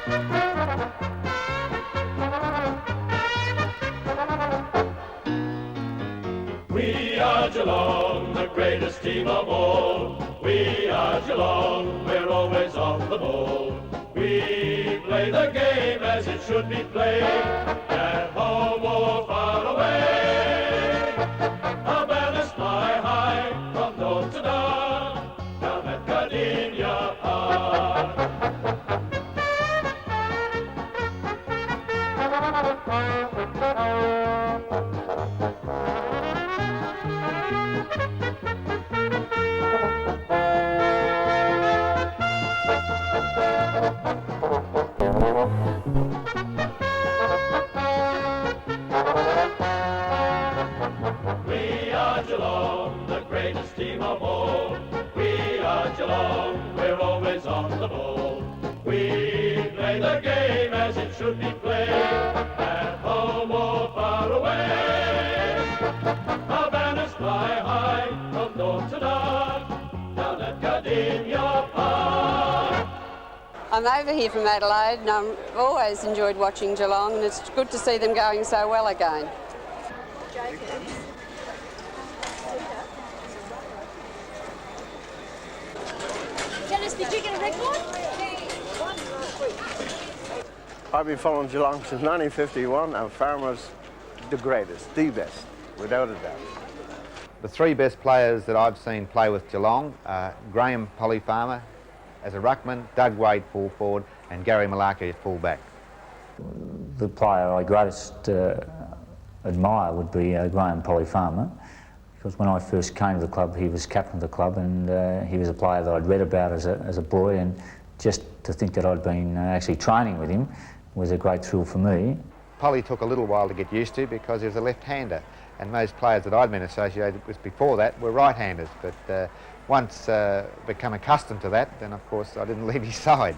We are Geelong, the greatest team of all. We are Geelong, we're always on the ball. We play the game as it should be played, at home or far away. Our banners fly high from dawn to dark, down at Gardenia Park. We are Geelong, the greatest team of all. We are Geelong, we're always on the ball. We play the game as it should be played, at home or far away. Our banners fly high from dawn to dark, down at Gardenia Park. I'm over here from Adelaide and I've always enjoyed watching Geelong, and it's good to see them going so well again. Dennis, did you get a record? I've been following Geelong since 1951, and Farmer's the greatest, the best, without a doubt. The three best players that I've seen play with Geelong are Graham Polly Farmer as a ruckman, Doug Wade full forward, and Gary Malaki at full back. The player I greatest admire would be Graham Polly Farmer, because when I first came to the club he was captain of the club, and he was a player that I'd read about as a boy, and just to think that I'd been actually training with him was a great thrill for me. Polly took a little while to get used to because he was a left-hander, and most players that I'd been associated with before that were right-handers, but once become accustomed to that, then of course I didn't leave his side.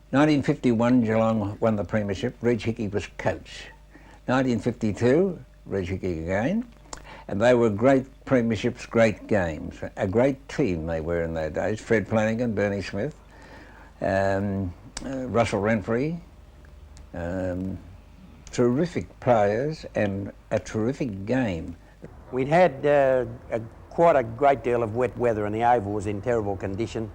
1951 Geelong won the premiership. Reg Hickey was coach. 1952 Reg Hickey again, and they were great premierships, great games. A great team they were in those days. Fred Flanagan, Bernie Smith, Russell Renfrey, terrific players and a terrific game. We'd had quite a great deal of wet weather and the oval was in terrible condition.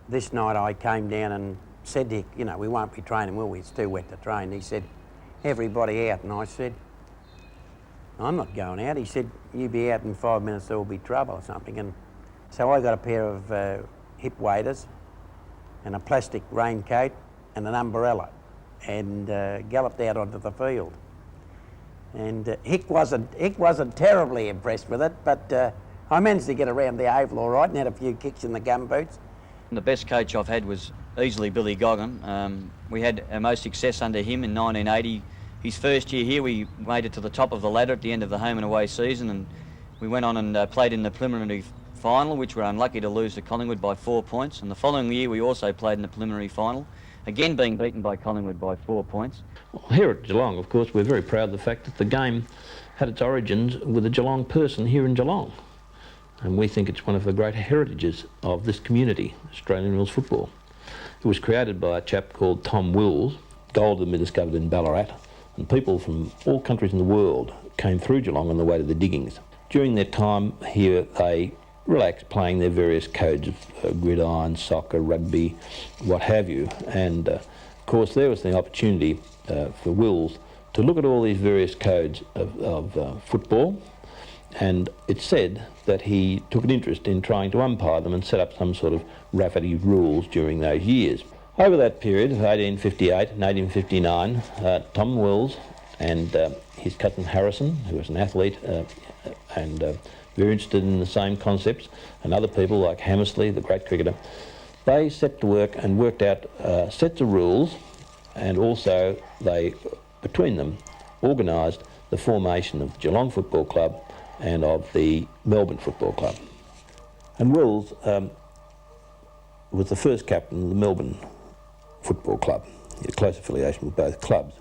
This night I came down and said to Hick, you know, we won't be training, will we? It's too wet to train. He said, everybody out. And I said, I'm not going out. He said, you be out in 5 minutes, there will be trouble or something. And so I got a pair of hip waders and a plastic raincoat and an umbrella, and galloped out onto the field. And Hick wasn't terribly impressed with it, but I managed to get around the oval all right and had a few kicks in the gumboots. The best coach I've had was easily Billy Goggin. We had our most success under him in 1980. His first year here, we made it to the top of the ladder at the end of the home and away season, and we went on and played in the preliminary final, which we were unlucky to lose to Collingwood by 4 points. And the following year, we also played in the preliminary final, again being beaten by Collingwood by 4 points. Well, here at Geelong, of course, we're very proud of the fact that the game had its origins with a Geelong person here in Geelong. And we think it's one of the great heritages of this community, Australian rules football. It was created by a chap called Tom Wills. Gold had been discovered in Ballarat, and people from all countries in the world came through Geelong on the way to the diggings. During their time here, they relaxed playing their various codes of gridiron, soccer, rugby, what have you. And of course there was the opportunity for Wills to look at all these various codes of football, and it's said that he took an interest in trying to umpire them and set up some sort of Rafferty rules during those years. Over that period of 1858 and 1859, Tom Wills and his cousin Harrison, who was an athlete and very interested in the same concepts, and other people like Hammersley, the great cricketer, they set to work and worked out sets of rules, and also they, between them, organised the formation of Geelong Football Club and of the Melbourne Football Club. And Wills was the first captain of the Melbourne Football Club. He had a close affiliation with both clubs.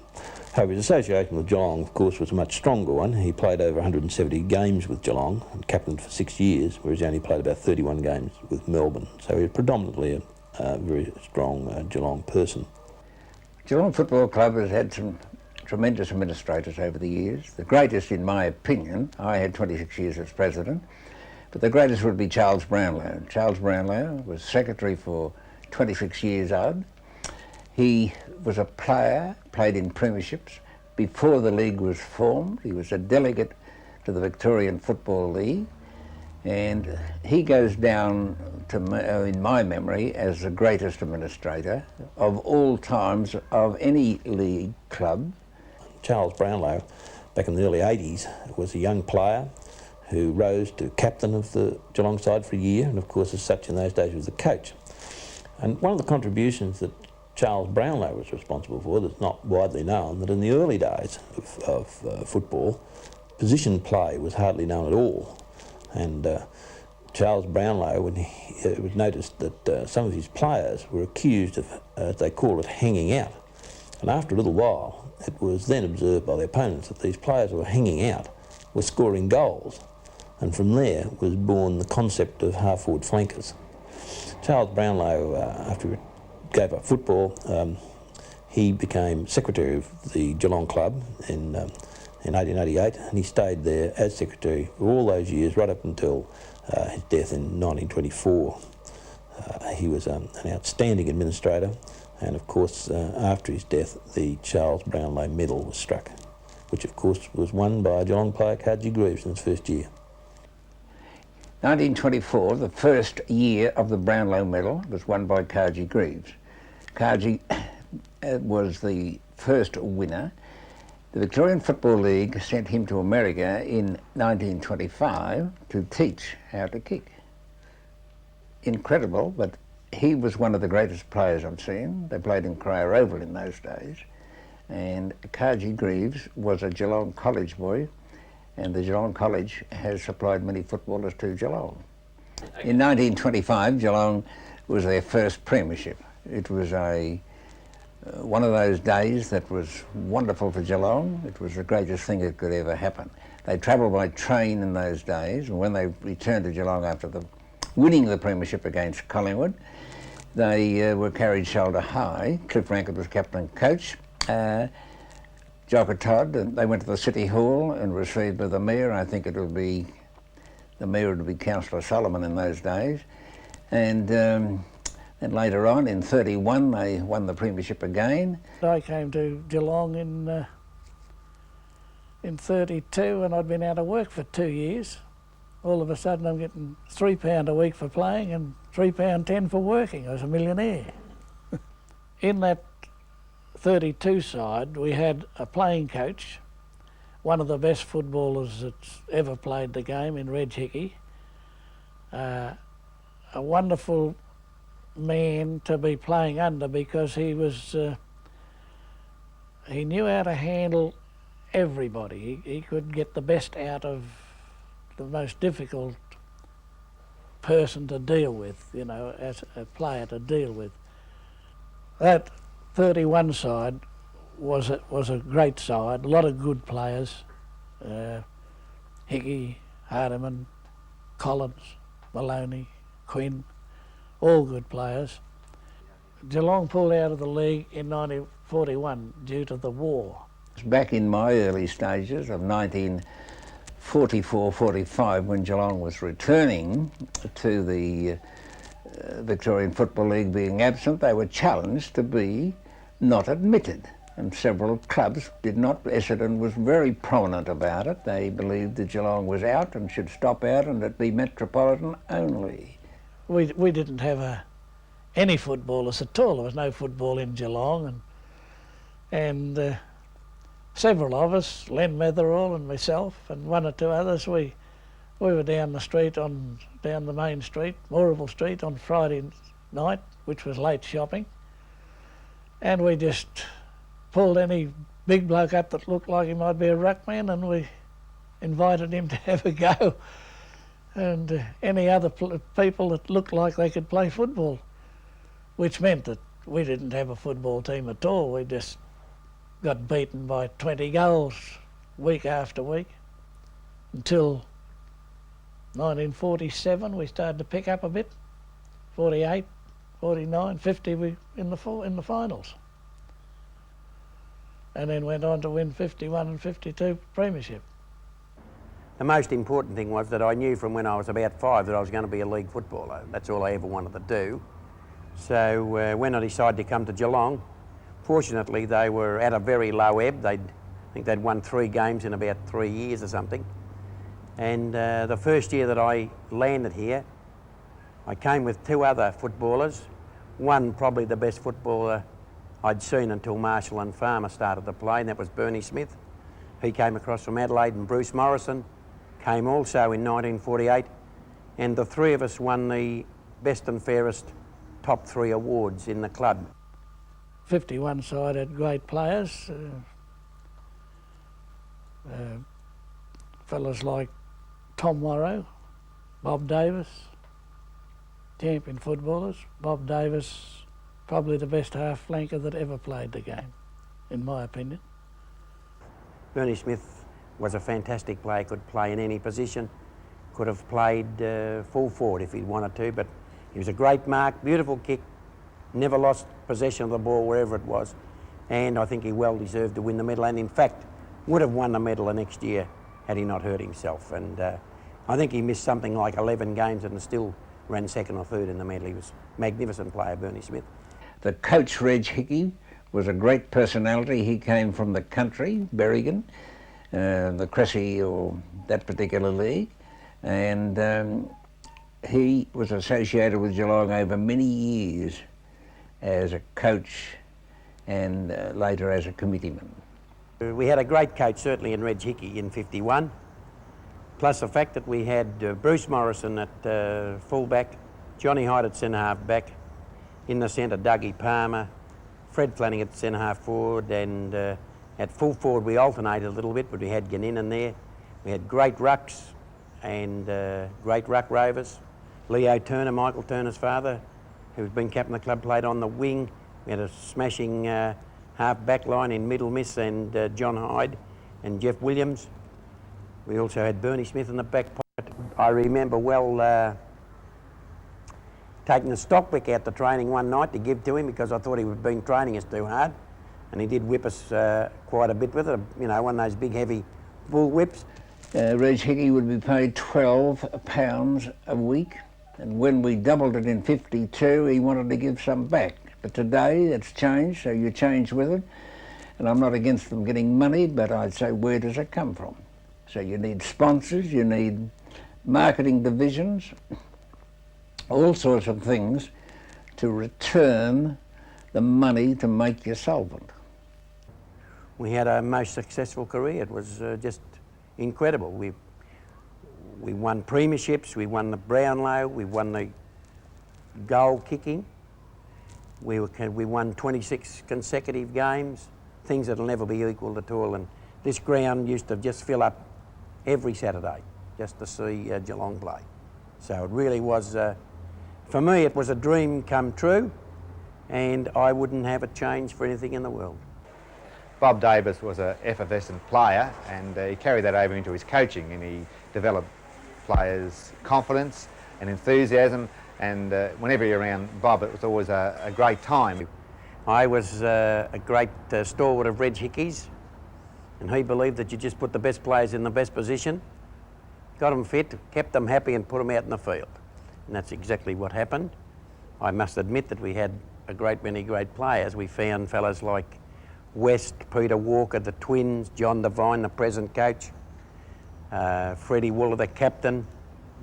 However, his association with Geelong, of course, was a much stronger one. He played over 170 games with Geelong and captained for 6 years, whereas he only played about 31 games with Melbourne. So he was predominantly a very strong Geelong person. Geelong Football Club has had some tremendous administrators over the years. The greatest, in my opinion, I had 26 years as president, but the greatest would be Charles Brownlow. Charles Brownlow was secretary for 26 years odd. He was a player, played in premierships. Before the league was formed, he was a delegate to the Victorian Football League, and he goes down to, in my memory, as the greatest administrator of all times of any league club. Charles Brownlow, back in the early 80s, was a young player who rose to captain of the Geelong side for a year, and of course as such in those days was the coach. And one of the contributions that Charles Brownlow was responsible for, that's not widely known, that in the early days of football, position play was hardly known at all. And Charles Brownlow, when it was noticed that some of his players were accused of, as they call it, hanging out. And after a little while, it was then observed by the opponents that these players who were hanging out were scoring goals. And from there was born the concept of half-forward flankers. Charles Brownlow, after he gave up football, he became secretary of the Geelong Club in 1888, and he stayed there as secretary for all those years, right up until his death in 1924. He was an outstanding administrator, and of course, after his death, the Charles Brownlow Medal was struck, which of course was won by a Geelong player, Karji Greaves, in his first year. 1924, the first year of the Brownlow Medal, was won by Karji Greaves. Karji was the first winner. The Victorian Football League sent him to America in 1925 to teach how to kick. Incredible, but he was one of the greatest players I've seen. They played in Crower Oval in those days. And Karji Greaves was a Geelong College boy, and the Geelong College has supplied many footballers to Geelong. In 1925, Geelong was their first premiership. It was one of those days that was wonderful for Geelong. It was the greatest thing that could ever happen. They travelled by train in those days, and when they returned to Geelong after winning the premiership against Collingwood, they were carried shoulder high. Cliff Rankett was captain and coach. Jocker Todd, and they went to the City Hall and received by the Mayor. I think the Mayor would be Councillor Solomon in those days. And then later on, in 31, they won the premiership again. I came to Geelong in 32, and I'd been out of work for 2 years. All of a sudden I'm getting £3 a week for playing and £3.10 for working. I was a millionaire. In that 32 side, we had a playing coach, one of the best footballers that's ever played the game in Reg Hickey, a wonderful man to be playing under because he was, he knew how to handle everybody. He could get the best out of the most difficult person to deal with, you know, as a player to deal with. That 31 side was a great side, a lot of good players. Hickey, Hardiman, Collins, Maloney, Quinn, all good players. Geelong pulled out of the league in 1941 due to the war. Back in my early stages of 1944-45, when Geelong was returning to the Victorian Football League being absent, they were challenged to be not admitted. And several clubs did not. Essendon was very prominent about it. They believed that Geelong was out and should stop out and it be metropolitan only. We didn't have any footballers at all. There was no football in Geelong, and several of us, Len Metherall and myself and one or two others, we were down the street, down the main street, Mooraville Street, on Friday night, which was late shopping, and we just pulled any big bloke up that looked like he might be a ruckman, and we invited him to have a go, and any other people that looked like they could play football, which meant that we didn't have a football team at all. We just got beaten by 20 goals week after week until 1947 we started to pick up a bit. 48, 49, 50 we in the finals. and then went on to win 51 and 52 premiership. The most important thing was that I knew from when I was about 5 that I was going to be a league footballer. That's all I ever wanted to do. So when I decided to come to Geelong, fortunately they were at a very low ebb. I think they'd won 3 games in about 3 years or something. And the first year that I landed here, I came with 2 other footballers. One, probably the best footballer I'd seen until Marshall and Farmer started to play, and that was Bernie Smith. He came across from Adelaide, and Bruce Morrison came also in 1948. And the 3 of us won the best and fairest top 3 awards in the club. 51 side had great players. Fellas like Tom Morrow, Bob Davis, champion footballers. Bob Davis, probably the best half flanker that ever played the game, in my opinion. Bernie Smith was a fantastic player, could play in any position, could have played full forward if he'd wanted to, but he was a great mark, beautiful kick, never lost possession of the ball wherever it was, and I think he well deserved to win the medal, and in fact would have won the medal the next year had he not hurt himself. And I think he missed something like 11 games and still ran 2nd or 3rd in the medal. He was a magnificent player, Bernie Smith. The coach, Reg Hickey, was a great personality. He came from the country, Berrigan, the Cressy or that particular league, and he was associated with Geelong over many years as a coach and later as a committeeman. We had a great coach, certainly, in Reg Hickey in 51, plus the fact that we had Bruce Morrison at full-back, Johnny Hyde at centre-half back, in the centre Dougie Palmer, Fred Flanning at centre-half forward, and at full forward we alternated a little bit, but we had Gannon there. We had great rucks and great ruck rovers. Leo Turner, Michael Turner's father, who's been captain of the club, played on the wing. We had a smashing half back line in Middle Miss and John Hyde and Jeff Williams. We also had Bernie Smith in the back pocket. I remember well taking the Stockwick out to training one night to give to him because I thought he had been training us too hard, and he did whip us quite a bit with it, you know, one of those big heavy bull whips. Reg Hickey would be paid £12 a week, and when we doubled it in 52 he wanted to give some back. But today it's changed, so you change with it. And I'm not against them getting money, but I'd say, where does it come from? So you need sponsors, you need marketing divisions, all sorts of things to return the money to make you solvent. We had a most successful career. It was just incredible. We won premierships, we won the Brownlow, we won the goal kicking. We won 26 consecutive games, things that'll never be equalled at all. And this ground used to just fill up every Saturday just to see Geelong play. So it really was, for me, it was a dream come true, and I wouldn't have it changed for anything in the world. Bob Davis was an effervescent player, and he carried that over into his coaching, and he developed players' confidence and enthusiasm. And whenever you're around Bob, it was always a great time. I was a great stalwart of Reg Hickey's, and he believed that you just put the best players in the best position, got them fit, kept them happy and put them out in the field. And that's exactly what happened. I must admit that we had a great many great players. We found fellas like West, Peter Walker, the twins, John Devine, the present coach, Freddie Wooler, the captain,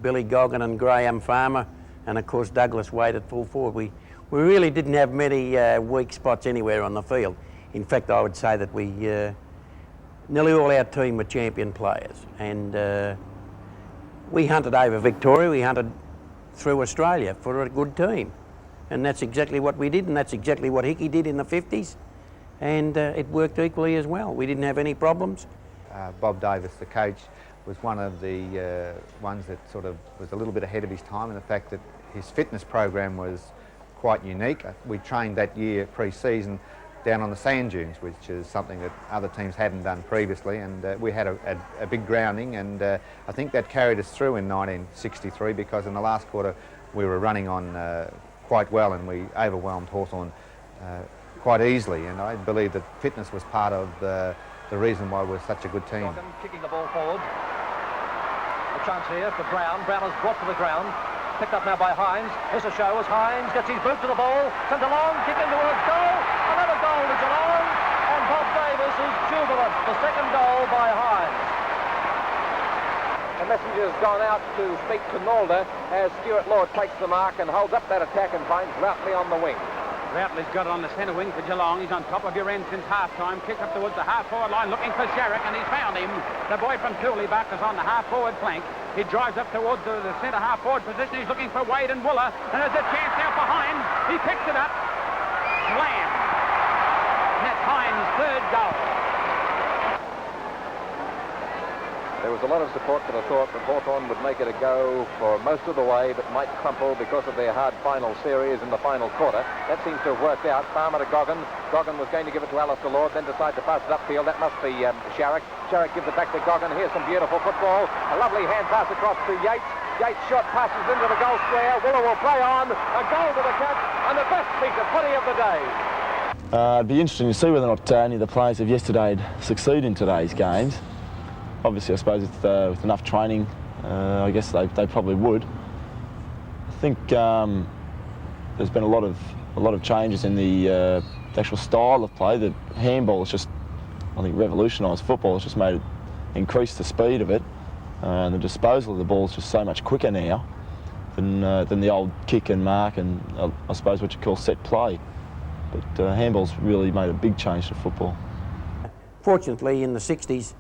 Billy Goggin and Graham Farmer, and of course Douglas Wade at full forward. We really didn't have many weak spots anywhere on the field. In fact, I would say that we nearly all our team were champion players, and we hunted over Victoria, we hunted through Australia for a good team, and that's exactly what we did, and that's exactly what Hickey did in the 50s, and it worked equally as well. We didn't have any problems. Bob Davis, the coach, was one of the ones that sort of was a little bit ahead of his time in the fact that his fitness program was quite unique. We trained that year pre-season down on the sand dunes, which is something that other teams hadn't done previously, and we had a big grounding, and I think that carried us through in 1963 because in the last quarter we were running on quite well, and we overwhelmed Hawthorn quite easily, and I believe that fitness was part of the reason why we're such a good team. Goggin kicking the ball forward. A chance here for Brown. Brown is brought to the ground. Picked up now by Hines. Here's a show as Hines gets his boot to the ball. Sent along, kick in towards goal. Another goal to Geelong. And Bob Davis is jubilant. The second goal by Hines. The messenger's gone out to speak to Nalder as Stuart Lord takes the mark and holds up that attack and finds Routley on the wing. Routley's got it on the centre wing for Geelong. He's on top of your end since half-time. Kick up towards the half-forward line looking for Sharrock, and he's found him. The boy from Cooleybuck is on the half-forward flank. He drives up towards the centre half-forward position. He's looking for Wade and Wooler, and there's a chance now for Hines. He picks it up. Slam. That's Hines' third goal. There was a lot of support for the thought that Hawthorn would make it a go for most of the way, but might crumple because of their hard final series in the final quarter. That seems to have worked out. Farmer to Goggin. Goggin was going to give it to Alistair Lord, then decided to pass it upfield. That must be Sharrock. Sharrock gives it back to Goggin. Here's some beautiful football. A lovely hand pass across to Yates. Yates' shot passes into the goal square. Wooler will play on. A goal to the catch, and the best piece of footy of the day. It'd be interesting to see whether or not any of the players of yesterday succeed in today's games. Obviously, I suppose with enough training, I guess they probably would. I think there's been a lot of changes in the actual style of play. The handball has just, I think, revolutionised football. It's just made it increase the speed of it, and the disposal of the ball is just so much quicker now than the old kick and mark and I suppose what you call set play. But handball's really made a big change to football. Fortunately, in the 60s,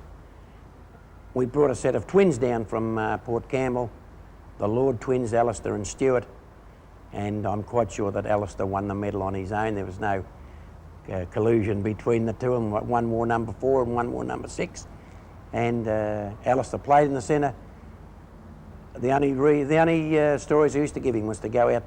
we brought a set of twins down from Port Campbell, the Lord twins, Alistair and Stuart, and I'm quite sure that Alistair won the medal on his own. There was no collusion between the two, and one wore number 4 and one wore number 6. And Alistair played in the centre. The only stories I used to give him was to go out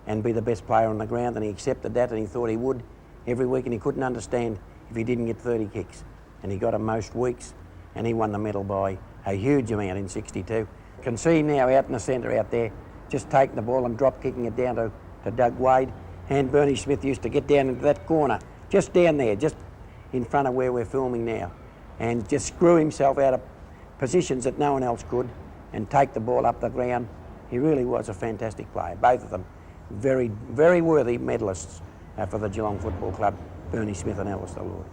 and be the best player on the ground, and he accepted that, and he thought he would every week, and he couldn't understand if he didn't get 30 kicks, and he got them most weeks. And he won the medal by a huge amount in 62. You can see now out in the centre out there, just taking the ball and drop kicking it down to Doug Wade. And Bernie Smith used to get down into that corner, just down there, just in front of where we're filming now, and just screw himself out of positions that no one else could and take the ball up the ground. He really was a fantastic player, both of them. Very, very worthy medalists for the Geelong Football Club, Bernie Smith and Alistair Lord.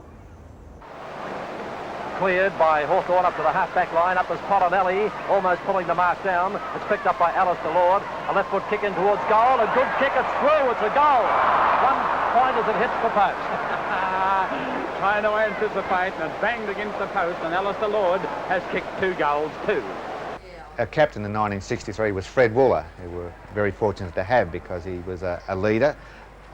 Cleared by Hawthorn up to the half-back line. Up is Polinelli, almost pulling the mark down. It's picked up by Alistair Lord. A left-foot kick in towards goal. A good kick. It's through. It's a goal. 1 point as it hits the post. Trying to anticipate, and it's banged against the post, and Alistair Lord has kicked 2 goals too. Our captain in 1963 was Fred Wooler, who we were very fortunate to have because he was a leader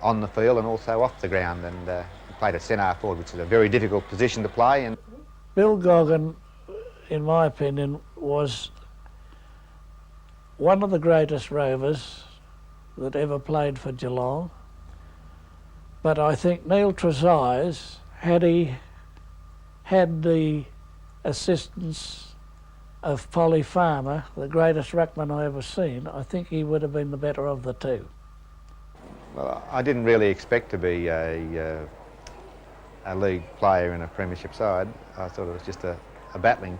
on the field and also off the ground, and he played at centre forward, which is a very difficult position to play. And Bill Goggin, in my opinion, was one of the greatest rovers that ever played for Geelong. But I think Neil Trezise, had he had the assistance of Polly Farmer, the greatest ruckman I ever seen, I think he would have been the better of the two. Well, I didn't really expect to be a league player in a premiership side. I thought it was just a battling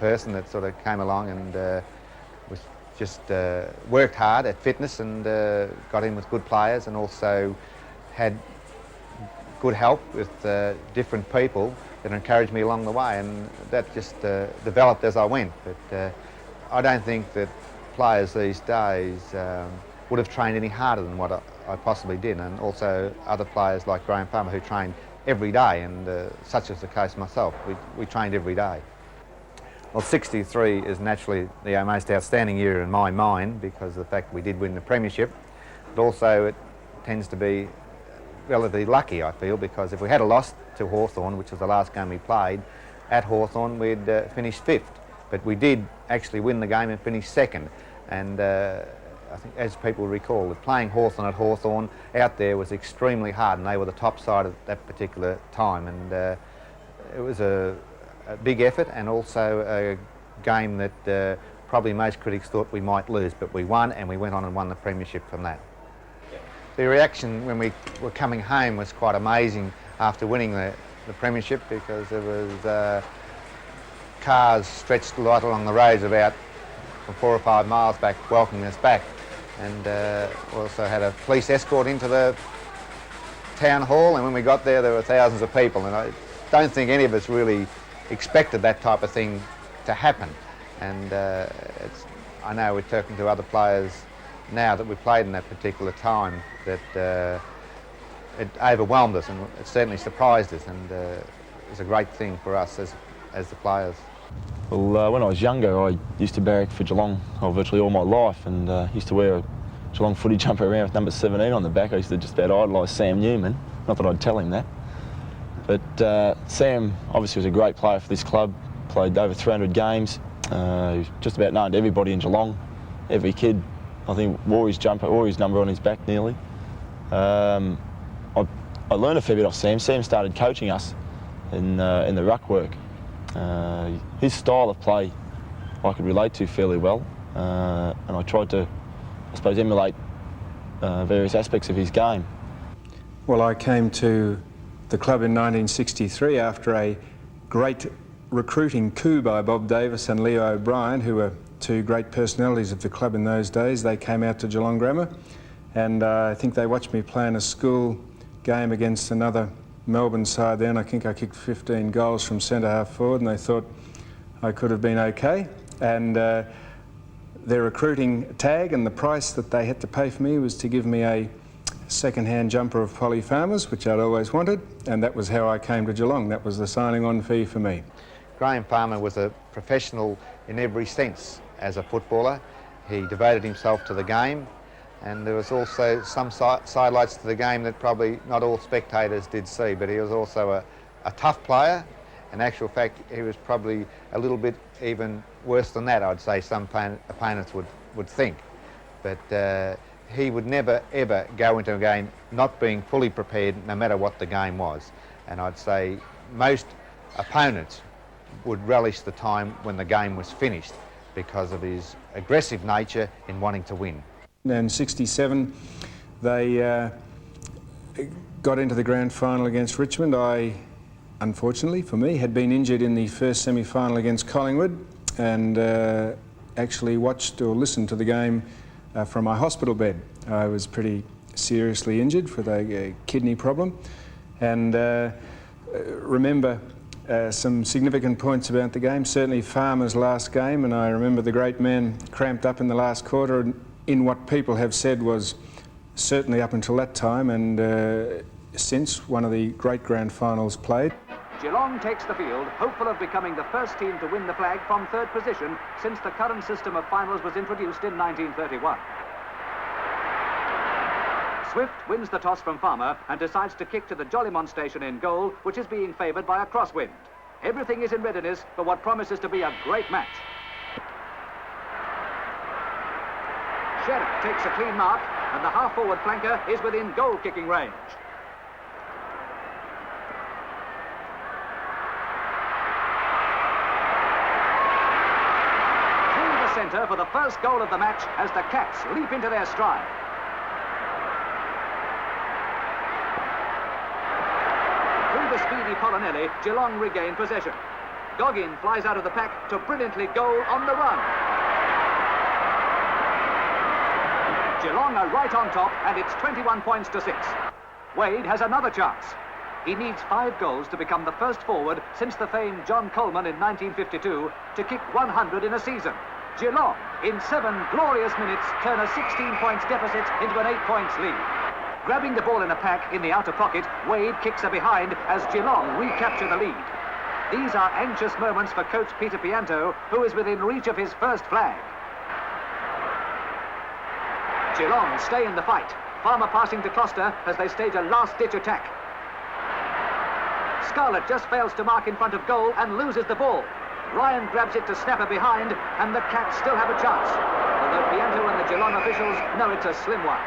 person that sort of came along and was just worked hard at fitness and got in with good players, and also had good help with different people that encouraged me along the way, and that just developed as I went. But I don't think that players these days would have trained any harder than what I possibly did, and also other players like Graham Farmer who trained every day, and such is the case myself. We trained every day. Well, 63 is naturally the most outstanding year in my mind because of the fact we did win the premiership, but also it tends to be relatively lucky, I feel, because if we had lost to Hawthorn, which was the last game we played, at Hawthorn we'd finished 5th, but we did actually win the game and finish 2nd, and I think, as people recall, that playing Hawthorn at Hawthorn out there was extremely hard, and they were the top side at that particular time, and it was a big effort and also a game that probably most critics thought we might lose, but we won, and we went on and won the premiership from that. The reaction when we were coming home was quite amazing after winning the premiership, because there was cars stretched right along the roads about from 4 or 5 miles back welcoming us back, and also had a police escort into the town hall, and when we got there were thousands of people, and I don't think any of us really expected that type of thing to happen. And I know we're talking to other players now that we played in that particular time that it overwhelmed us, and it certainly surprised us, and it was a great thing for us as the players. Well, when I was younger, I used to barrack for Geelong virtually all my life, and used to wear a Geelong footy jumper around with number 17 on the back. I used to just about idolise Sam Newman. Not that I'd tell him that. But Sam obviously was a great player for this club, played over 300 games. He was just about known to everybody in Geelong. Every kid, I think, wore his jumper, wore his number on his back nearly. I learned a fair bit off Sam. Sam started coaching us in the ruck work. His style of play I could relate to fairly well, and I tried to, I suppose, emulate various aspects of his game. Well, I came to the club in 1963 after a great recruiting coup by Bob Davis and Leo O'Brien, who were two great personalities of the club in those days. They came out to Geelong Grammar, and I think they watched me play in a school game against another Melbourne side then. I think I kicked 15 goals from centre half forward, and they thought I could have been okay. And their recruiting tag and the price that they had to pay for me was to give me a second-hand jumper of Polly Farmer's, which I'd always wanted, and that was how I came to Geelong. That was the signing-on fee for me. Graham Farmer was a professional in every sense as a footballer. He devoted himself to the game, and there was also some sidelights to the game that probably not all spectators did see, but he was also a tough player. In actual fact, he was probably a little bit even worse than that, I'd say some opponents would think. But he would never, ever go into a game not being fully prepared, no matter what the game was. And I'd say most opponents would relish the time when the game was finished because of his aggressive nature in wanting to win. In '67, they got into the grand final against Richmond. I, unfortunately for me, had been injured in the first semi-final against Collingwood, and actually watched or listened to the game from my hospital bed. I was pretty seriously injured with a kidney problem, and remember some significant points about the game. Certainly Farmer's last game, and I remember the great man cramped up in the last quarter in what people have said was certainly up until that time, and since, one of the great grand finals played. Geelong takes the field, hopeful of becoming the first team to win the flag from third position since the current system of finals was introduced in 1931. Swift wins the toss from Farmer and decides to kick to the Jollymont station in goal, which is being favoured by a crosswind. Everything is in readiness for what promises to be a great match. Sherrick takes a clean mark, and the half-forward flanker is within goal-kicking range. Through the centre for the first goal of the match as the Cats leap into their stride. Through the speedy Polinelli, Geelong regain possession. Goggin flies out of the pack to brilliantly goal on the run. Geelong are right on top, and it's 21 points to 6. Wade has another chance. He needs 5 goals to become the first forward since the famed John Coleman in 1952 to kick 100 in a season. Geelong, in 7 glorious minutes, turn a 16 points deficit into an 8 points lead. Grabbing the ball in a pack in the outer pocket, Wade kicks her behind as Geelong recapture the lead. These are anxious moments for coach Peter Pianto, who is within reach of his first flag. Geelong stay in the fight. Farmer passing to Closter as they stage a last-ditch attack. Scarlett just fails to mark in front of goal and loses the ball. Ryan grabs it to snap her behind, and the Cats still have a chance, although Pianto and the Geelong officials know it's a slim one.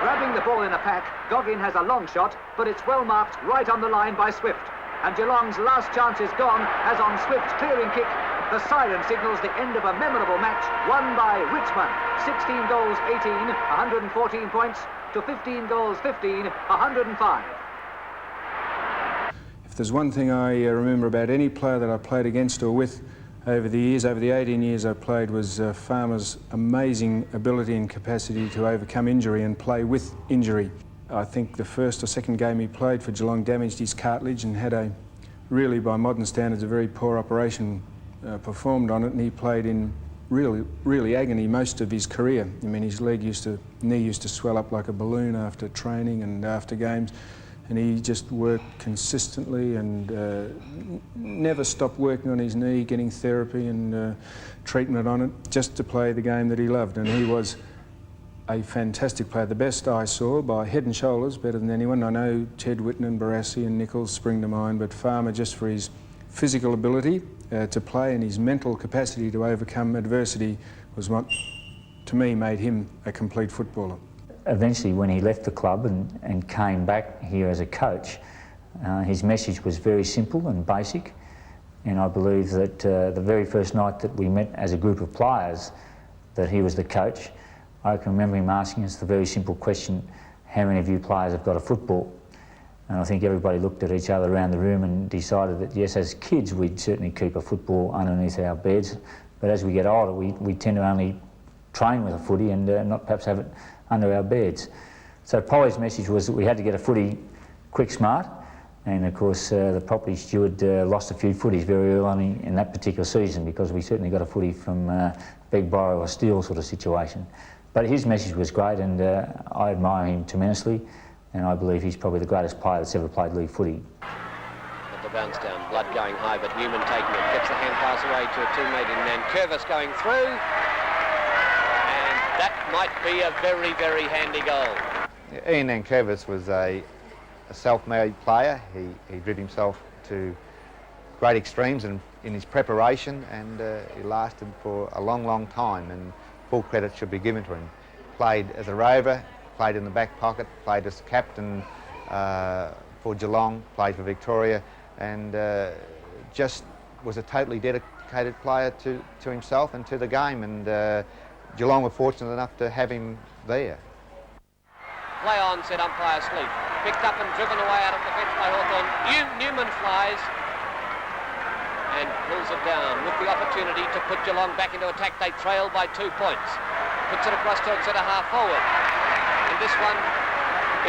Grabbing the ball in a pack, Goggin has a long shot, but it's well marked right on the line by Swift. And Geelong's last chance is gone, as on Swift's clearing kick, The siren signals the end of a memorable match won by Richmond. 16 goals 18, 114 points to 15 goals 15, 105. If there's one thing I remember about any player that I played against or with over the years, over the 18 years I played, was Farmer's amazing ability and capacity to overcome injury and play with injury. I think the first or second game he played for Geelong damaged his cartilage and had a, really by modern standards, a very poor operation performed on it, and he played in really agony most of his career. I mean, his knee used to swell up like a balloon after training and after games, and he just worked consistently and never stopped working on his knee, getting therapy and treatment on it, just to play the game that he loved. And he was a fantastic player, the best I saw by head and shoulders, better than anyone. I know Ted Whitton, Barassi and Nichols spring to mind, but Farmer, just for his physical ability to play and his mental capacity to overcome adversity, was what, to me, made him a complete footballer. Eventually, when he left the club and came back here as a coach, his message was very simple and basic, and I believe that the very first night that we met as a group of players that he was the coach, I can remember him asking us the very simple question, how many of you players have got a football? And I think everybody looked at each other around the room and decided that yes, as kids we'd certainly keep a football underneath our beds, but as we get older we tend to only train with a footy and not perhaps have it under our beds. So Polly's message was that we had to get a footy quick smart, and of course the property steward lost a few footies very early in that particular season, because we certainly got a footy from beg, borrow or steal sort of situation. But his message was great, and I admire him tremendously, and I believe he's probably the greatest player that's ever played league footy. At the bounce down, Blood going high, but Newman taking it, gets the hand pass away to a teammate in Nankervis going through, and that might be a very, very handy goal. Ian Nankervis was a self-made player. He driven himself to great extremes in his preparation, and he lasted for a long, long time, and full credit should be given to him. Played as a rover, played in the back pocket, played as captain for Geelong, played for Victoria, and just was a totally dedicated player to himself and to the game, and Geelong were fortunate enough to have him there. Play on, said umpire Sleep. Picked up and driven away out of the bench by Hawthorn. Newman flies and pulls it down with the opportunity to put Geelong back into attack. They trail by 2 points. Puts it across towards centre half forward. And this one,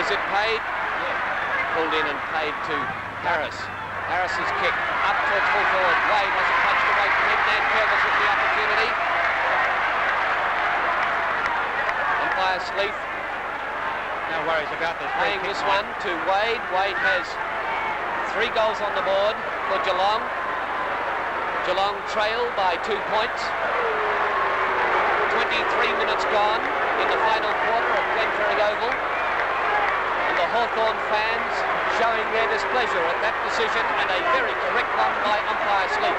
is it paid? Yeah. Pulled in and paid to Harris. Harris's kick up towards full forward. Wade wasn't punched away from him. Nankervis with the opportunity. Umpire Sleeth. No worries about this. Playing this one to Wade. Wade has 3 goals on the board for Geelong. Geelong trail by 2 points. 23 minutes gone in the final quarter at Glenferrie Oval. And the Hawthorn fans showing their displeasure at that decision, and a very correct one by umpire Sleep.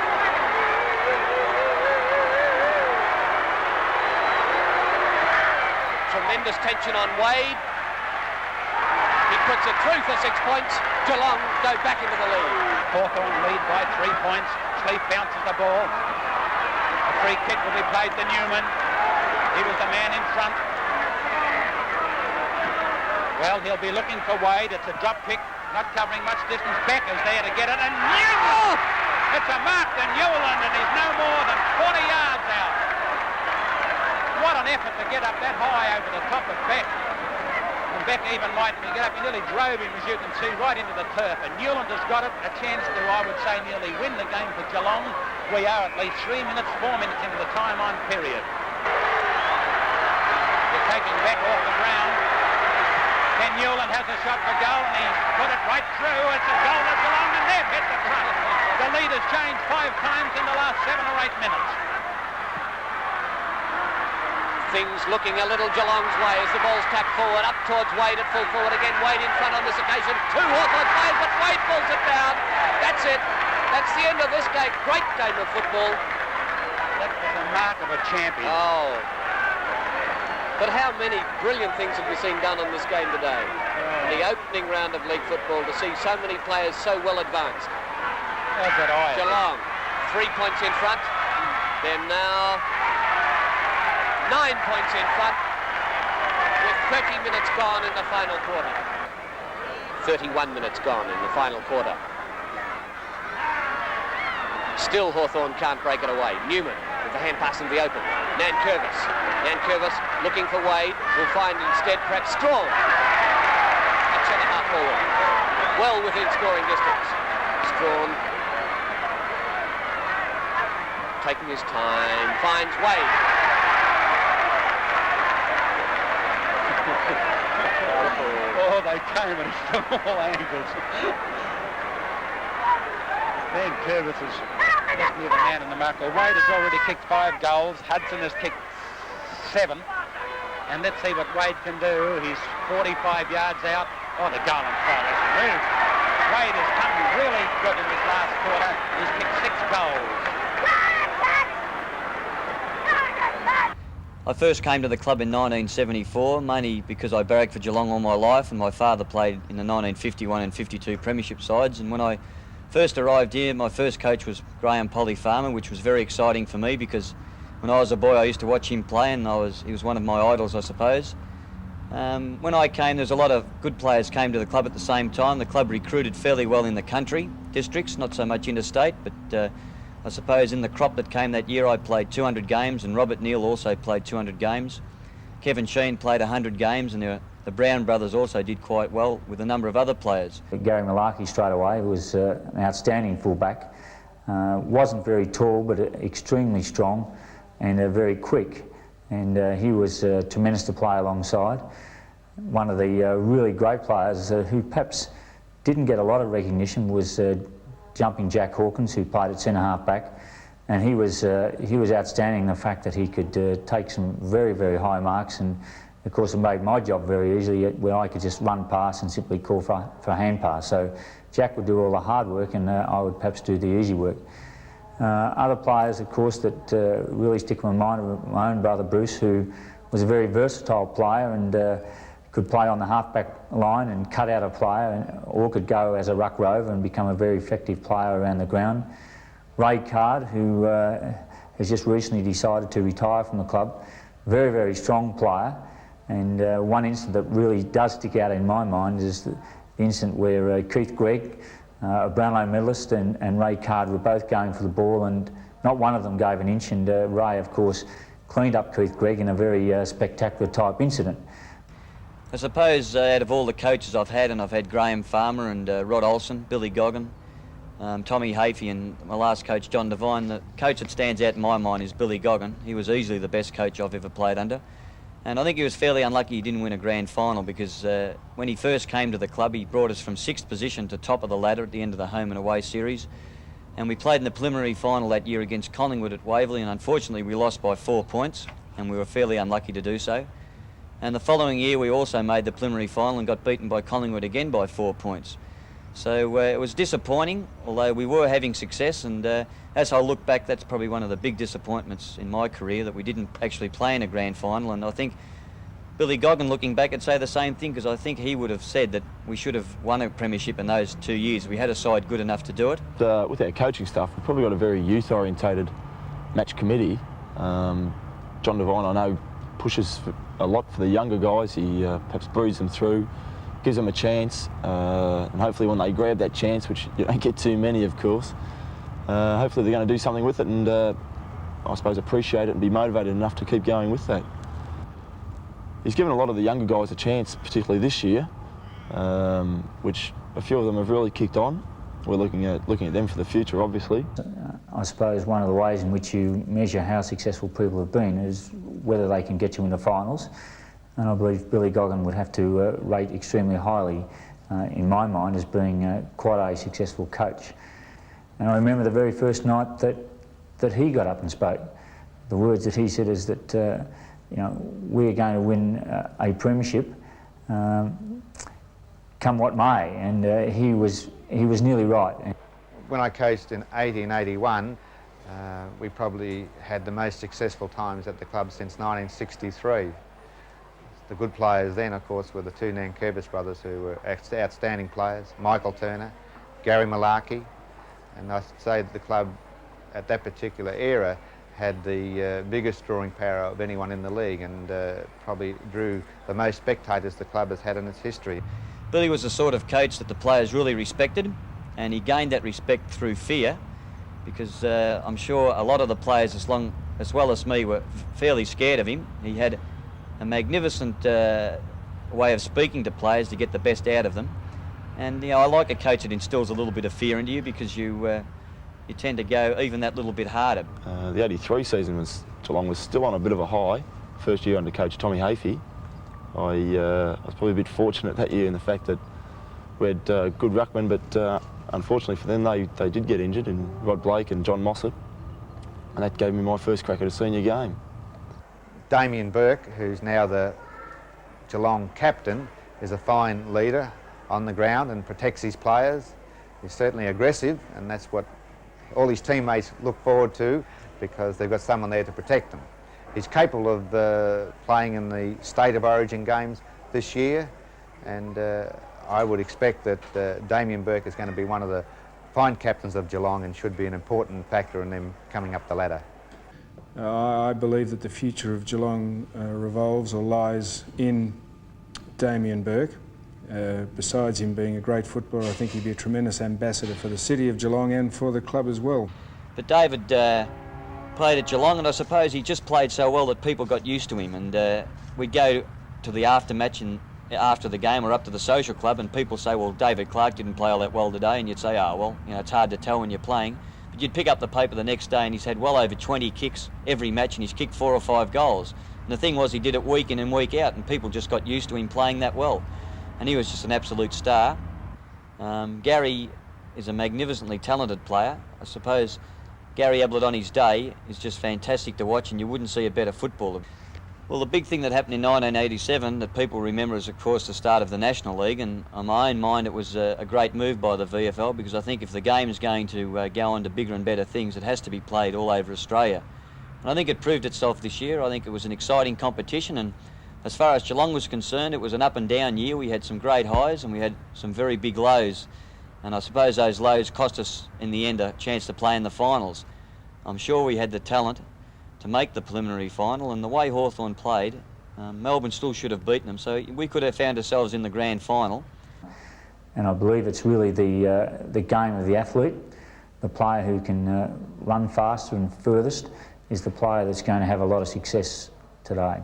Tremendous tension on Wade. He puts it through for 6 points. Geelong go back into the lead. Hawthorn lead by 3 points. Sleep bounces the ball. A free kick will be played to Newman. He was the man in front. Well, he'll be looking for Wade. It's a drop kick, not covering much distance. Becker's there to get it, and Newman! It's a mark to Newland, and he's no more than 40 yards out. What an effort to get up that high over the top of Beck. And Beck even might get up. He nearly drove him, as you can see, right into the turf. And Newland has got it, a chance to, I would say, nearly win the game for Geelong. We are at least 3 minutes, 4 minutes into the time-on period. They're taking Beck off the ground. Ken Newland has a shot for goal, and he's put it right through. It's a goal to Geelong, and they've hit the front. The lead has changed 5 times in the last 7 or 8 minutes. Things looking a little Geelong's way as the ball's tapped forward, up towards Wade at full forward again. Wade in front on this occasion. 2 Hawthorn players, but Wade pulls it down. That's it. That's the end of this game. Great game of football. That was a mark of a champion. Oh. But how many brilliant things have we seen done on this game today? In the opening round of league football, to see so many players so well advanced. How's that eye? Geelong, 3 points in front. They're now 9 points in front with 30 minutes gone in the final quarter. 31 minutes gone in the final quarter. Still Hawthorn can't break it away. Newman with the hand pass in the open. Nankervis. Nankervis looking for Wade. Will find instead perhaps Strawn at centre half forward. Well within scoring distance. Strawn taking his time, finds Wade. Oh, they came at us from all angles. Then Curvis is just near the man in the mark. Well, Wade has already kicked 5 goals. Hudson has kicked 7. And let's see what Wade can do. He's 45 yards out. Oh, the goal and try. That's moved. Wade has come really good in this last quarter. He's kicked 6 goals. I first came to the club in 1974, mainly because I barracked for Geelong all my life, and my father played in the 1951 and 52 premiership sides. And when I first arrived here, my first coach was Graham Polly Farmer, which was very exciting for me because when I was a boy I used to watch him play, and he was one of my idols, I suppose. When I came, there's a lot of good players came to the club at the same time. The club recruited fairly well in the country districts, not so much interstate, but I suppose in the crop that came that year I played 200 games, and Robert Neal also played 200 games. Kevin Sheen played 100 games, and the Brown brothers also did quite well with a number of other players. Gary Malarkey straight away was an outstanding fullback. Wasn't very tall, but extremely strong and very quick. And he was tremendous to play alongside. One of the really great players who perhaps didn't get a lot of recognition was Jumping Jack Hawkins, who played at centre half back, and he was outstanding in the fact that he could take some very, very high marks, and of course it made my job very easy where I could just run past and simply call for a hand pass. So Jack would do all the hard work, and I would perhaps do the easy work. Other players, of course, that really stick in my mind, my own brother Bruce, who was a very versatile player and could play on the half-back line and cut out a player, or could go as a ruck rover and become a very effective player around the ground. Ray Card, who has just recently decided to retire from the club, very, very strong player. And one incident that really does stick out in my mind is the incident where Keith Gregg, a Brownlow medalist, and Ray Card were both going for the ball, and not one of them gave an inch, and Ray, of course, cleaned up Keith Gregg in a very spectacular type incident. I suppose out of all the coaches I've had, and I've had Graham Farmer and Rod Olsen, Billy Goggin, Tommy Hafey, and my last coach John Devine, the coach that stands out in my mind is Billy Goggin. He was easily the best coach I've ever played under. And I think he was fairly unlucky he didn't win a grand final, because when he first came to the club he brought us from 6th position to top of the ladder at the end of the home and away series. And we played in the preliminary final that year against Collingwood at Waverley, and unfortunately we lost by 4 points, and we were fairly unlucky to do so. And the following year we also made the preliminary final and got beaten by Collingwood again by 4 points. So it was disappointing, although we were having success, and as I look back, that's probably one of the big disappointments in my career, that we didn't actually play in a grand final. And I think Billy Goggin, looking back, would say the same thing, because I think he would have said that we should have won a premiership in those 2 years. We had a side good enough to do it. With our coaching staff, we've probably got a very youth-orientated match committee. John Devine, I know, pushes a lot for the younger guys. He perhaps breathes them through, gives them a chance, and hopefully when they grab that chance, which you don't get too many, of course, hopefully they're going to do something with it and I suppose appreciate it and be motivated enough to keep going with that. He's given a lot of the younger guys a chance, particularly this year, which a few of them have really kicked on. We're looking at them for the future, obviously. I suppose one of the ways in which you measure how successful people have been is whether they can get you into finals. And I believe Billy Goggin would have to rate extremely highly, in my mind, as being quite a successful coach. And I remember the very first night that he got up and spoke. The words that he said is that, you know, we're going to win a premiership, come what may, and he was nearly right. When I coached in 1981, we probably had the most successful times at the club since 1963. The good players then, of course, were the two Nankervis brothers, who were outstanding players, Michael Turner, Gary Malarkey, and I say that the club at that particular era had the biggest drawing power of anyone in the league, and probably drew the most spectators the club has had in its history. Billy was the sort of coach that the players really respected, and he gained that respect through fear, because I'm sure a lot of the players, as well as me, were fairly scared of him. He had a magnificent way of speaking to players to get the best out of them. And you know, I like a coach that instills a little bit of fear into you, because you tend to go even that little bit harder. The 83 season Geelong was still on a bit of a high. First year under coach Tommy Hafey. I was probably a bit fortunate that year in the fact that we had good ruckmen, but unfortunately for them, they did get injured, in Rod Blake and John Mossop, and that gave me my first crack at a senior game. Damien Burke, who's now the Geelong captain, is a fine leader on the ground and protects his players. He's certainly aggressive, and that's what all his teammates look forward to, because they've got someone there to protect them. He's capable of playing in the State of Origin games this year, and I would expect that Damien Burke is going to be one of the fine captains of Geelong and should be an important factor in them coming up the ladder. I believe that the future of Geelong revolves or lies in Damien Burke. Besides him being a great footballer, I think he'd be a tremendous ambassador for the city of Geelong and for the club as well. But David played at Geelong, and I suppose he just played so well that people got used to him, and we'd go to the aftermatch and after the game or up to the social club, and people say, well, David Clark didn't play all that well today, and you'd say, oh, well, you know, it's hard to tell when you're playing. But you'd pick up the paper the next day and he's had well over 20 kicks every match, and he's kicked 4 or 5 goals. And the thing was, he did it week in and week out, and people just got used to him playing that well. And he was just an absolute star. Gary is a magnificently talented player. I suppose Gary Ablett on his day is just fantastic to watch, and you wouldn't see a better footballer. Well, the big thing that happened in 1987 that people remember is, of course, the start of the National League, and on my own mind it was a great move by the VFL, because I think if the game is going to go on to bigger and better things, it has to be played all over Australia. And I think it proved itself this year. I think it was an exciting competition, and as far as Geelong was concerned, it was an up and down year. We had some great highs and we had some very big lows, and I suppose those lows cost us in the end a chance to play in the finals. I'm sure we had the talent to make the preliminary final, and the way Hawthorn played, Melbourne still should have beaten them, so we could have found ourselves in the grand final. And I believe it's really the game of the athlete. The player who can run faster and furthest is the player that's going to have a lot of success today.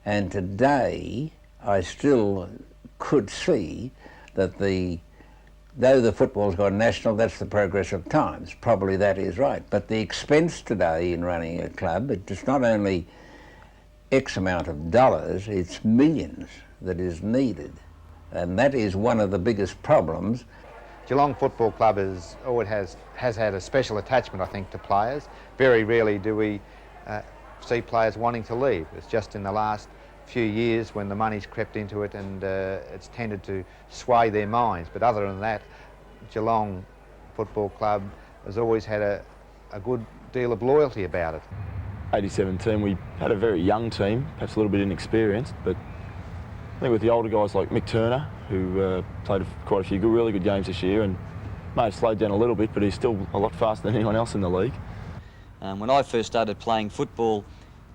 And today, I still could see that though the football's gone national, that's the progress of times. Probably that is right. But the expense today in running a club, it's not only X amount of dollars, it's millions that is needed. And that is one of the biggest problems. Geelong Football Club has had a special attachment, I think, to players. Very rarely do we see players wanting to leave. It's just in the last few years when the money's crept into it, and it's tended to sway their minds. But other than that, Geelong Football Club has always had a good deal of loyalty about it. 87 team, we had a very young team, perhaps a little bit inexperienced, but I think with the older guys like Mick Turner, who played quite a few really good games this year and may have slowed down a little bit, but he's still a lot faster than anyone else in the league. When I first started playing football,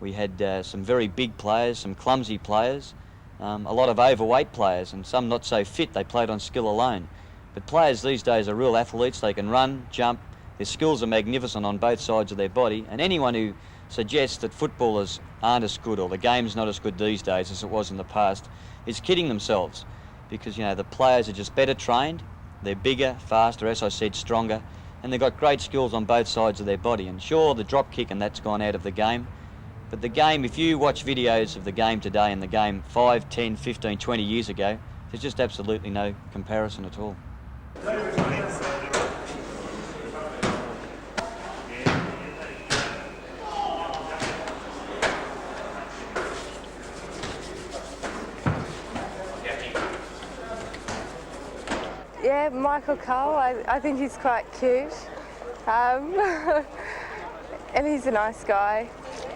we had some very big players, some clumsy players, a lot of overweight players, and some not so fit. They played on skill alone. But players these days are real athletes. They can run, jump. Their skills are magnificent on both sides of their body. And anyone who suggests that footballers aren't as good or the game's not as good these days as it was in the past is kidding themselves, because, you know, the players are just better trained. They're bigger, faster, as I said, stronger, and they've got great skills on both sides of their body. And sure, the drop kick and that's gone out of the game. But the game, if you watch videos of the game today and the game 5, 10, 15, 20 years ago, there's just absolutely no comparison at all. Yeah, Michael Cole, I think he's quite cute. And he's a nice guy.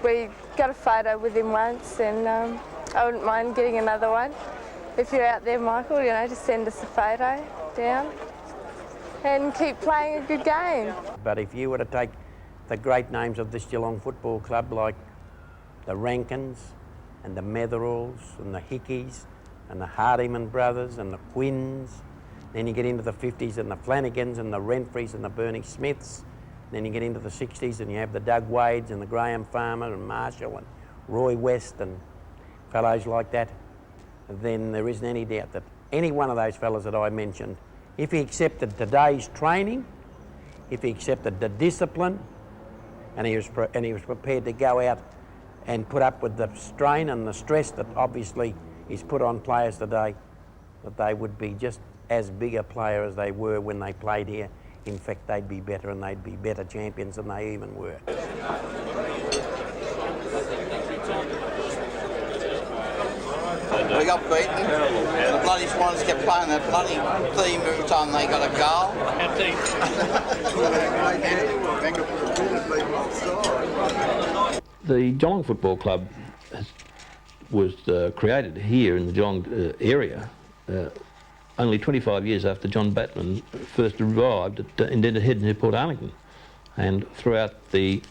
We got a photo with him once, and I wouldn't mind getting another one. If you're out there, Michael, you know, just send us a photo down and keep playing a good game. But if you were to take the great names of this Geelong Football Club, like the Rankins and the Metheralls and the Hickeys and the Hardiman brothers and the Quinns. Then you get into the 50s and the Flanagans and the Renfreys and the Bernie Smiths. Then you get into the 60s and you have the Doug Wades and the Graham Farmer and Marshall and Roy West and fellows like that. Then there isn't any doubt that any one of those fellows that I mentioned, if he accepted today's training, if he accepted the discipline, and he was prepared to go out and put up with the strain and the stress that obviously is put on players today, that they would be just as big a player as they were when they played here. In fact, they'd be better, and they'd be better champions than they even were. We got beaten. The bloody Swans kept playing that bloody theme every time they got a goal. The Geelong Football Club was created here in the Geelong area only 25 years after John Batman first arrived at Indent Head near Port Arlington. And throughout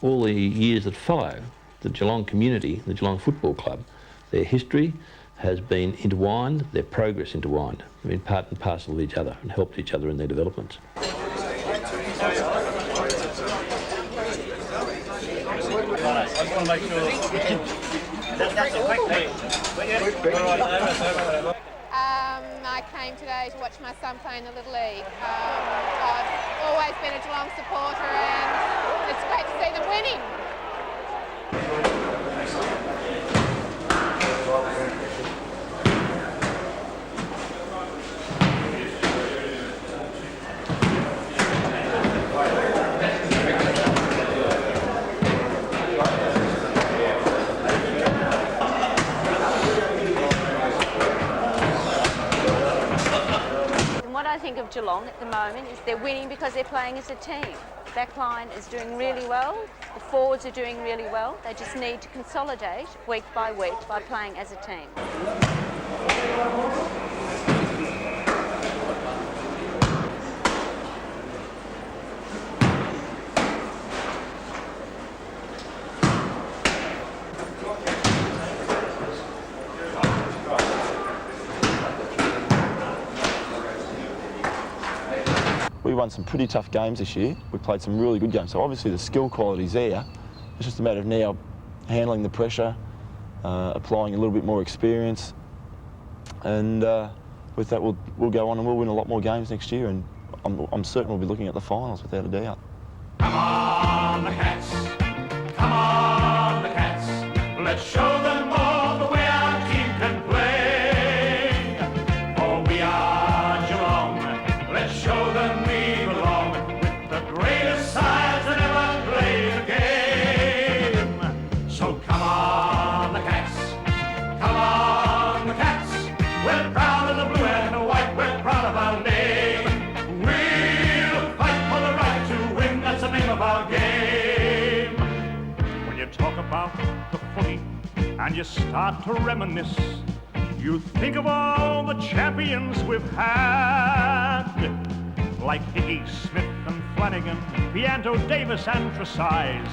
all the years that follow, the Geelong community, the Geelong Football Club, their history has been intertwined, their progress intertwined. They've been part and parcel of each other and helped each other in their developments. I just want to make sure that's a quick thing. I came today to watch my son play in the Little League. I've always been a Geelong supporter, and it's great to see them winning. I think of Geelong at the moment is they're winning because they're playing as a team. The back line is doing really well, the forwards are doing really well. They just need to consolidate week by week by playing as a team. We won some pretty tough games this year. We played some really good games. So obviously the skill quality's there. It's just a matter of now handling the pressure, applying a little bit more experience. And with that, we'll go on and we'll win a lot more games next year. And I'm certain we'll be looking at the finals without a doubt. Come on, the Cats. Come on, the Cats. Let's show them all the way our team can play. For we are Geelong. Let's show them we belong with the greatest sides that ever played the game. So come on, the Cats. Come on, the Cats. We're proud of the blue and the white. We're proud of our name. We'll fight for the right to win. That's the name of our game. When you talk about the footy and you start to reminisce, you think of all the champions we've had, like Hickey, Smith and Flanagan, Pianto, Davis and Tresize,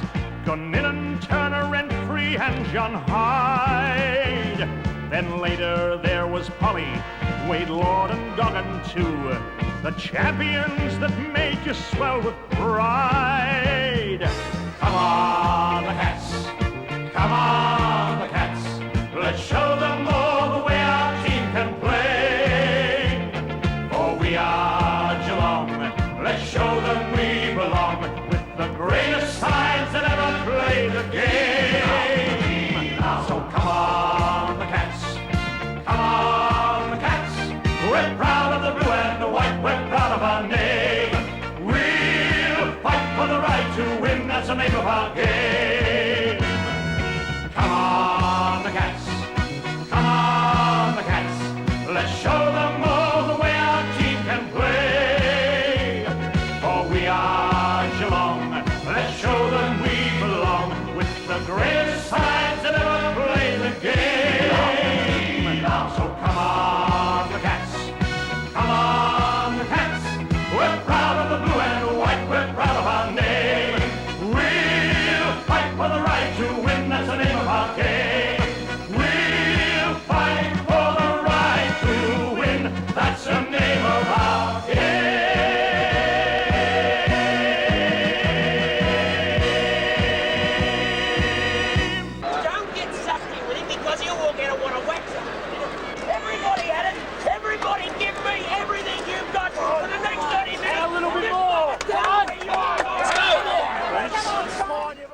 Gunninan, Turner, Renfrey and John Hyde. Then later there was Polly, Wade, Lord and Goggin too, the champions that made you swell with pride. Come on, the Cats. Come on, the Cats. Let's show them all the way our team can play. For we are Geelong. Let's show them we belong with the greatest sides that ever played the game. So come on, the Cats. Come on, the Cats. We're proud of the blue and the white. We're proud of our name. We'll fight for the right to win. That's the name of our game. Come on, the Cats. Come on, the Cats. Let's show them all the way our team can play. For we are Geelong. Let's show them we belong with the greatest sides that ever played the game. So come on, the Cats. Come on, the Cats. We're proud of the blue and the white. We're proud of our name. Come on, you